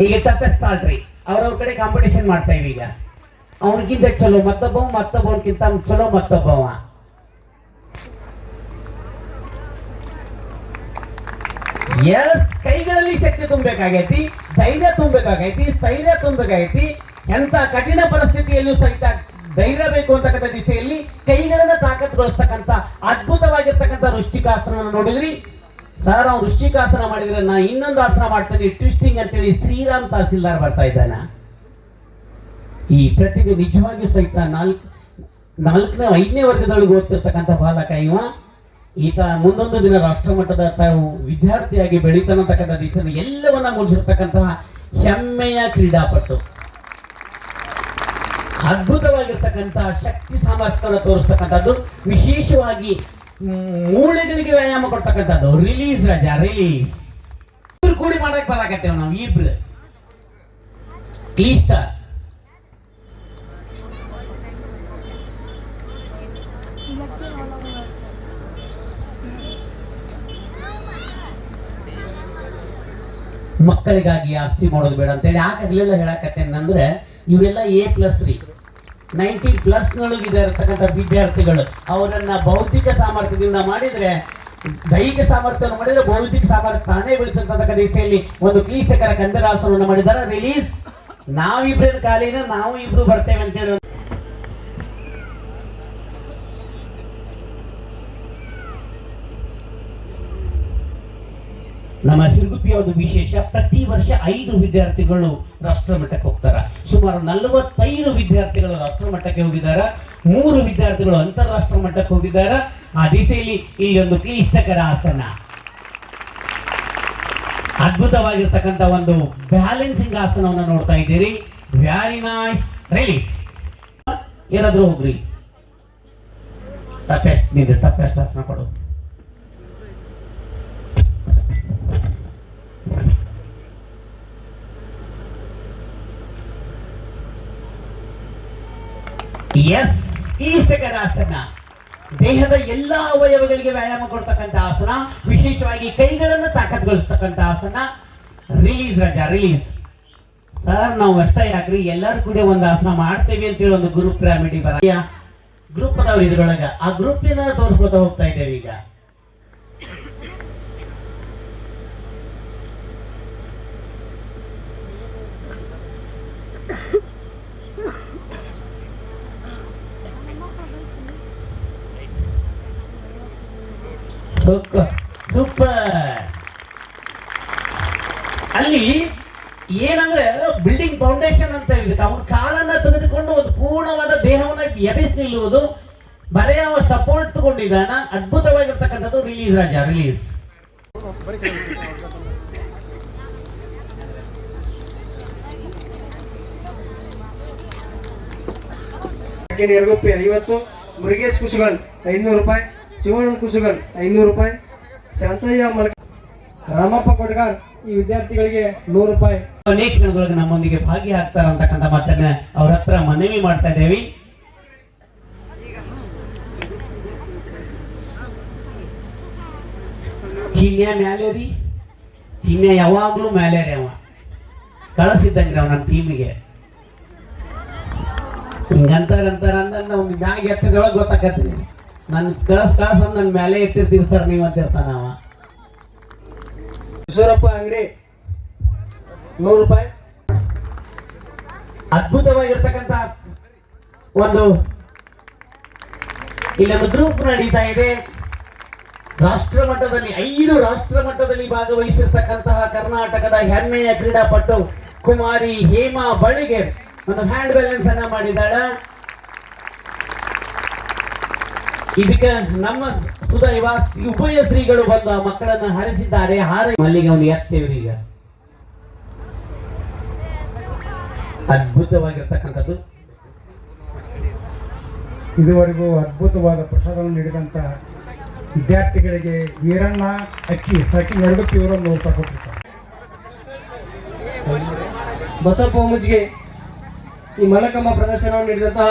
ಈಗ ಟಫೆಸ್ಟ್ ಆಲ್ರಿ ಅವ್ರವ್ರ ಕಡೆ ಕಾಂಪಿಟೇಷನ್ ಮಾಡ್ತಾ ಇವಿ. ಈಗ ಅವನಿಗಿಂತ ಚಲೋ ಮತ್ತೊಬ್ಬವನ್ಕಿಂತ ಚಲೋ ಮತ್ತೊಬ್ಬವ. ಕೈಗಳಲ್ಲಿ ಶಕ್ತಿ ತುಂಬಬೇಕಾಗೈತಿ, ಧೈರ್ಯ ತುಂಬಬೇಕಾಗೈತಿ, ಸ್ಥೈರ್ಯ ತುಂಬಬೇಕಾಗೈತಿ. ಎಂತ ಕಠಿಣ ಪರಿಸ್ಥಿತಿಯಲ್ಲೂ ಸಹಿತ ಧೈರ್ಯ ಬೇಕು ಅಂತಕ್ಕಂಥ ದಿಸೆಯಲ್ಲಿ ಕೈಗಳನ್ನ ತಾಕತ್ಗೊಳಿಸ್ತಕ್ಕಂಥ ಅದ್ಭುತವಾಗಿರ್ತಕ್ಕಂಥ ವೃಶ್ಚಿಕಾಸನವನ್ನು ನೋಡಿದ್ರಿ ಸರ್. ಅವ್ನು ವೃಶ್ಚಿಕಾಸನ ಮಾಡಿದ್ರೆ ನಾ ಇನ್ನೊಂದು ಆಸನ ಮಾಡ್ತೇನೆ ಟ್ವಿಸ್ಟಿಂಗ್ ಅಂತೇಳಿ ಶ್ರೀರಾಮ್ ತಹಸೀಲ್ದಾರ್ ಬರ್ತಾ ಇದ್ದಾನ. ಈ ಪ್ರತಿಭೆ ನಿಜವಾಗಿಯೂ ಸಹಿತ 4ನೇ 5ನೇ ವರ್ಗದೊಳಗೆ ಓದ್ತಿರ್ತಕ್ಕಂಥ ಬಾಲಕ ಇವ. ಈತ ಮುಂದೊಂದು ದಿನ ರಾಷ್ಟ್ರಮಟ್ಟದ ತಾವು ವಿದ್ಯಾರ್ಥಿಯಾಗಿ ಬೆಳೀತಾನತಕ್ಕಂಥ ದಿಶೆಯನ್ನು ಎಲ್ಲವನ್ನ ಮುಗಿಸಿರ್ತಕ್ಕಂತಹ ಹೆಮ್ಮೆಯ ಕ್ರೀಡಾಪಟು. ಅದ್ಭುತವಾಗಿರ್ತಕ್ಕಂತಹ ಶಕ್ತಿ ಸಾಮರ್ಥ್ಯವನ್ನು ತೋರಿಸ್ತಕ್ಕಂಥದ್ದು, ವಿಶೇಷವಾಗಿ ಮೂಳೆಗಳಿಗೆ ವ್ಯಾಯಾಮ ಕೊಡ್ತಕ್ಕಂಥದ್ದು. ರಿಲೀಸ್ ರಾಜ ರಿಲೀಸ್ ಕೂಡಿ ಮಾಡಕ್ ಬರಾಕತ್ತೇವ್ ನಾವು ಇಬ್ರು ಕ್ಲೀಸ್ಟ. ಮಕ್ಕಳಿಗಾಗಿ ಆಸ್ತಿ ಮಾಡೋದು ಬೇಡ ಅಂತೇಳಿ ಯಾಕಾಗ್ಲೆಲ್ಲ ಹೇಳಕತ್ತೇನೆ ಅಂದ್ರೆ, ಇವರೆಲ್ಲ A+3 90+ ಇರತಕ್ಕಂಥ ವಿದ್ಯಾರ್ಥಿಗಳು. ಅವರನ್ನ ಭೌತಿಕ ಸಾಮರ್ಥ್ಯದಿಂದ ಮಾಡಿದ್ರೆ, ದೈಹಿಕ ಸಾಮರ್ಥ್ಯವನ್ನು ಮಾಡಿದ್ರೆ ಬೌದ್ಧಿಕ ಸಾಮರ್ಥ್ಯ ತಾನೇ ಬೆಳೆಸತಕ್ಕಂಥ ದಿಸೆಯಲ್ಲಿ ಒಂದು ಕ್ಲೀಷ್ಟಕರ ಕಂದರಾಸನವನ್ನು ಮಾಡಿದ್ದಾರೆ. ರಿಲೀಸ್. ನಾವಿಬ್ರ ಕಾಲಿನ ನಾವು ಇಬ್ರು ಬರ್ತೇವೆ ಅಂತೇಳಿ ನಮ್ಮ ಸಿರುಗುಪ್ಪಿಯ ಒಂದು ವಿಶೇಷ. ಪ್ರತಿ ವರ್ಷ 5 ವಿದ್ಯಾರ್ಥಿಗಳು ರಾಷ್ಟ್ರ ಮಟ್ಟಕ್ಕೆ ಹೋಗ್ತಾರ. ಸುಮಾರು 45 ವಿದ್ಯಾರ್ಥಿಗಳು ರಾಷ್ಟ್ರ ಮಟ್ಟಕ್ಕೆ ಹೋಗಿದ್ದಾರೆ, 3 ವಿದ್ಯಾರ್ಥಿಗಳು ಅಂತಾರಾಷ್ಟ್ರ ಮಟ್ಟಕ್ಕೆ ಹೋಗಿದ್ದಾರೆ. ಆ ದಿಸೆಯಲ್ಲಿ ಇಲ್ಲಿ ಒಂದು ಕ್ಲಿಷ್ಟಕರ ಆಸನ, ಅದ್ಭುತವಾಗಿರ್ತಕ್ಕಂಥ ಒಂದು ಬ್ಯಾಲೆನ್ಸಿಂಗ್ ಆಸನವನ್ನು ನೋಡ್ತಾ ಇದ್ದೀರಿ. ವ್ಯಾರಿ ನೈಸ್. ರಿಲೀಸ್. ಏನಾದ್ರೂ ಹೋಗ್ರಿ, ಟಫೆಸ್ಟ್ ಆಸನ ಕೊಡು. ಎಸ್. ಈಷ್ಟಕರ ಆಸನ ದೇಹದ ಎಲ್ಲಾ ಅವಯವಗಳಿಗೆ ವ್ಯಾಯಾಮ ಕೊಡ್ತಕ್ಕಂಥ ಆಸನ, ವಿಶೇಷವಾಗಿ ಕೈಗಳನ್ನು ತಾಕತ್ಗೊಳಿಸ್ತಕ್ಕಂಥ ಆಸನ. ರಿಲೀಸ್ ರಾಜ ರಿಲೀಸ್. ಸರ್ ನಾವು ಅಷ್ಟೇ ಯಾಕ್ರಿ, ಎಲ್ಲರೂ ಕೂಡ ಒಂದು ಆಸನ ಮಾಡ್ತೇವೆ ಅಂತೇಳಿ ಒಂದು ಗ್ರೂಪ್ ಪಿರಾಮಿಡ್ ಗ್ರೂಪ್ ಅದಾವ್ರಿ ಇದ್ರೊಳಗ. ಆ ಗ್ರೂಪಿನ ತೋರಿಸ್ಕೊತಾ ಹೋಗ್ತಾ ಇದ್ದೇವೆ ಈಗ. ಸೂಪರ್. ಅಲ್ಲಿ ಏನಂದ್ರೆ ಬಿಲ್ಡಿಂಗ್ ಫೌಂಡೇಶನ್ ಅಂತ ಇರುತ್ತೆ. ಅವನ ಕಾಲನ್ನ ತೆಗೆದುಕೊಂಡು ಒಂದು ಪೂರ್ಣವಾದ ದೇಹವನ್ನ ಎಬ್ಬಿಸಿ ನಿಲ್ಲುವುದು, ಬರೇ ಅವ ಸಪೋರ್ಟ್ ತಗೊಂಡಿದ್ದಾನ. ಅದ್ಭುತವಾಗಿರ್ತಕ್ಕಂಥದ್ದು. ರಿಲೀಸ್ ರಾಜ ರಿಲೀಸ್. ಎರಗುಪ್ಪಿ 50, ಮುರುಗೇಶ್ ಕುಸುಗಲ್ 500 ರೂಪಾಯಿ, ಶಿವಾನಂದ್ ಕುಸುಗಲ್ 500 ರೂಪಾಯಿ, ಶಾಂತಯ್ಯ ಮಲಕ, ರಾಮಪ್ಪ ಕೊಡ್ಗಾರ್ ಈ ವಿದ್ಯಾರ್ಥಿಗಳಿಗೆ 100 ರೂಪಾಯಿ. ಅನೇಕ ಕ್ಷಣದೊಳಗೆ ನಮ್ಮೊಂದಿಗೆ ಭಾಗಿಯಾಗ್ತಾರೆ ಅಂತಕ್ಕಂಥ ಮಾತನ್ನ ಅವ್ರ ಹತ್ರ ಮನವಿ ಮಾಡ್ತಾ ಇದ್ದೇವೆ. ಚಿಹ್ನೆ ಮ್ಯಾಲೆ ರೀ, ಚಿಹ್ನೆ ಯಾವಾಗ್ಲೂ ಮ್ಯಾಲೆ ರೀ. ಅವ ಕಳಿಸಿದ್ದಂಗ್ರಿ ಅವ ನಮ್ಮ ಟೀಮಿಗೆ. ಹಿಂಗಂತಾರ ಅಂದ ನಾವು ಮ್ಯಾಗ ಎತ್ತದೊಳಗೆ ಗೊತ್ತಾಕತ್ರಿ. ನನ್ ಕಳಸ್ ಅಂದ್ ನನ್ ಮೇಲೆ ಎತ್ತಿರ್ತೀವಿ ಸರ್ ನೀವು ಅಂತ ಇರ್ತಾನ ಅವ. ಈಶ್ವರಪ್ಪ ಅಂಗಡಿ 100 ರೂಪಾಯಿ. ಅದ್ಭುತವಾಗಿರ್ತಕ್ಕಂಥ ಒಂದು ಇಲ್ಲೊಂದು ಗ್ರೂಪ್ ನಡೀತಾ ಇದೆ. ರಾಷ್ಟ್ರ ಮಟ್ಟದಲ್ಲಿ 5 ರಾಷ್ಟ್ರ ಮಟ್ಟದಲ್ಲಿ ಭಾಗವಹಿಸಿರ್ತಕ್ಕಂತಹ ಕರ್ನಾಟಕದ ಹೆಮ್ಮೆಯ ಕ್ರೀಡಾಪಟು ಕುಮಾರಿ ಹೇಮಾ ಬಳಿಗೆ ಒಂದು ಹ್ಯಾಂಡ್ ಬ್ಯಾಲೆನ್ಸ್ ಅನ್ನ ಮಾಡಿದಾಳ. ಇದಕ್ಕೆ ನಮ್ಮ ಸುದೈವ ಉಭಯ ಶ್ರೀಗಳು ಬಂದು ಆ ಮಕ್ಕಳನ್ನ ಹರಿಸಿದ್ದಾರೆ. ಅಲ್ಲಿಗೆ ಅವನು ಎತ್ತೇವ್ರಿ. ಈಗ ಅದ್ಭುತವಾಗಿರ್ತಕ್ಕಂಥದ್ದು. ಇದುವರೆಗೂ ಅದ್ಭುತವಾದ ಪ್ರಸಾದವನ್ನು ನೀಡಿದಂಥ ವಿದ್ಯಾರ್ಥಿಗಳಿಗೆ ವೀರಣ್ಣ ಅಕ್ಕಿ ಸಕಿ 2 ತೀವ್ರ 100 ರೂಪಾಯಿ ಕೊಟ್ಟಿರ್ತಾರೆ. ಬಸಪ್ಪ ಮುಜ್ಗೆ ಈ ಮಲಕಮ್ಮ ಪ್ರದರ್ಶನವನ್ನು ನೀಡಿದಂತಹ